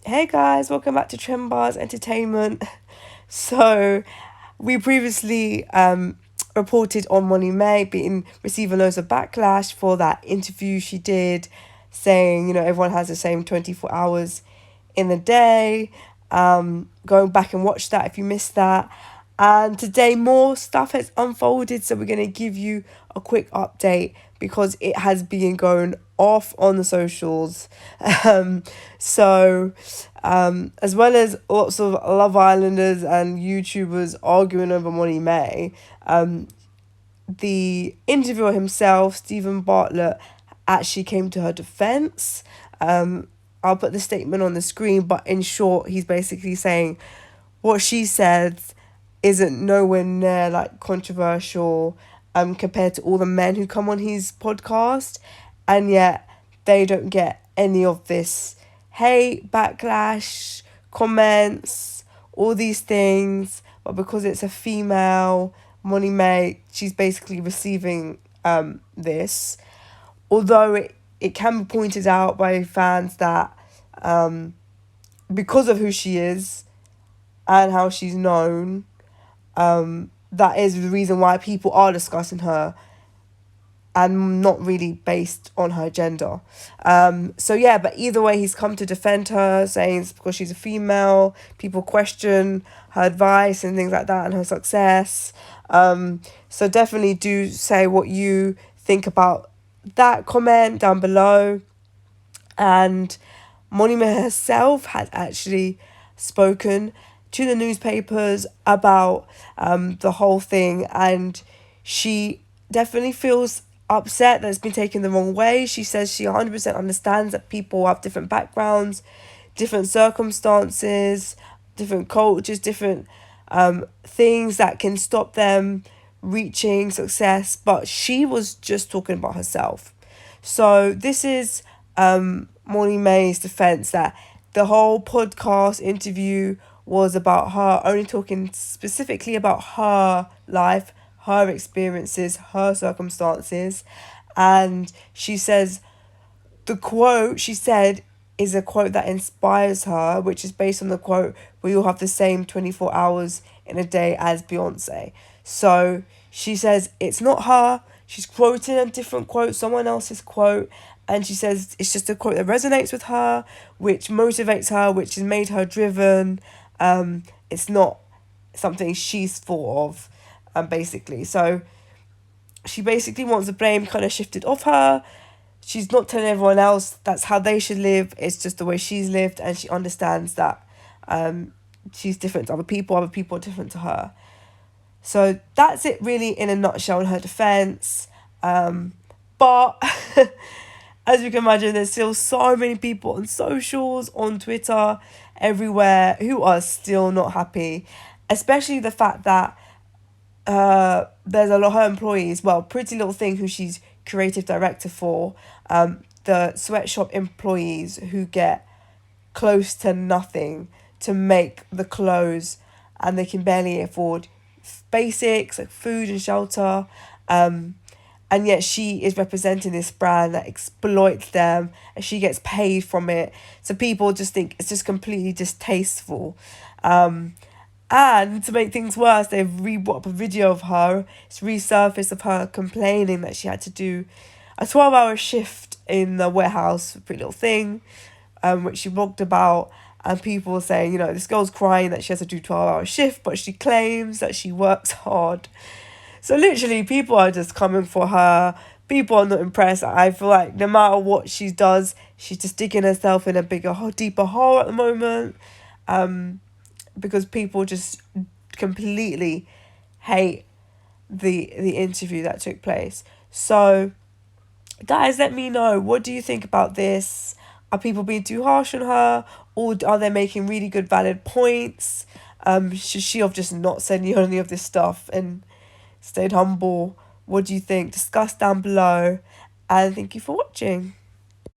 Hey guys, welcome back to Trend Bars Entertainment. So, we previously reported on Molly-Mae being receiving loads of backlash for that interview she did, saying everyone has the same 24 hours in the day. Going back and watch that if you missed that. And today more stuff has unfolded, so we're gonna give you a quick update because it has been going off on the socials. Um, as well as lots of Love Islanders and YouTubers arguing over Molly-Mae, the interviewer himself, Stephen Bartlett, actually came to her defense. I'll put the statement on the screen, but in short, he's basically saying what she said isn't nowhere near like controversial compared to all the men who come on his podcast, and yet they don't get any of this hate, backlash, comments, all these things. But because it's a female, Molly-Mae, she's basically receiving this. Although it can be pointed out by fans that because of who she is and how she's known, that is the reason why people are discussing her and not really based on her gender. So yeah, but either way, he's come to defend her, saying it's because she's a female. People question her advice and things like that and her success. So definitely do say what you think about that comment down below. And Molly-Mae herself has actually spoken to the newspapers about the whole thing, and she definitely feels upset that it's been taken the wrong way. She says she 100% understands that people have different backgrounds, different circumstances, different cultures, different things that can stop them reaching success, but she was just talking about herself. So this is Molly-Mae's defense, that the whole podcast interview was about her, only talking specifically about her life, her experiences, her circumstances. And she says the quote she said is a quote that inspires her, which is based on the quote, "We all have the same 24 hours in a day as Beyonce." So she says it's not her. She's quoting a different quote, someone else's quote. And she says it's just a quote that resonates with her, which motivates her, which has made her driven. It's not something she's thought of, basically. So she basically wants the blame kind of shifted off her. She's not telling everyone else that's how they should live. It's just the way she's lived, and she understands that she's different to other people are different to her. So that's it really in a nutshell in her defense. But as you can imagine, there's still so many people on socials, on Twitter, everywhere, who are still not happy. Especially the fact that there's a lot of her employees, well, Pretty Little Thing, who she's creative director for, the sweatshop employees who get close to nothing to make the clothes, and they can barely afford basics like food and shelter. And yet she is representing this brand that exploits them, and she gets paid from it. So people just think it's just completely distasteful. And to make things worse, they've re-brought up a video of her. It's resurfaced of her complaining that she had to do a 12-hour shift in the warehouse, Pretty Little Thing, which she blogged about. And people were saying, this girl's crying that she has to do 12-hour shift, but she claims that she works hard. So literally, people are just coming for her. People are not impressed. I feel like no matter what she does, she's just digging herself in a bigger, deeper hole at the moment. Because people just completely hate the interview that took place. So, guys, let me know. What do you think about this? Are people being too harsh on her? Or are they making really good, valid points? Should she have just not said any of this stuff and stayed humble? What do you think? Discuss down below. And thank you for watching.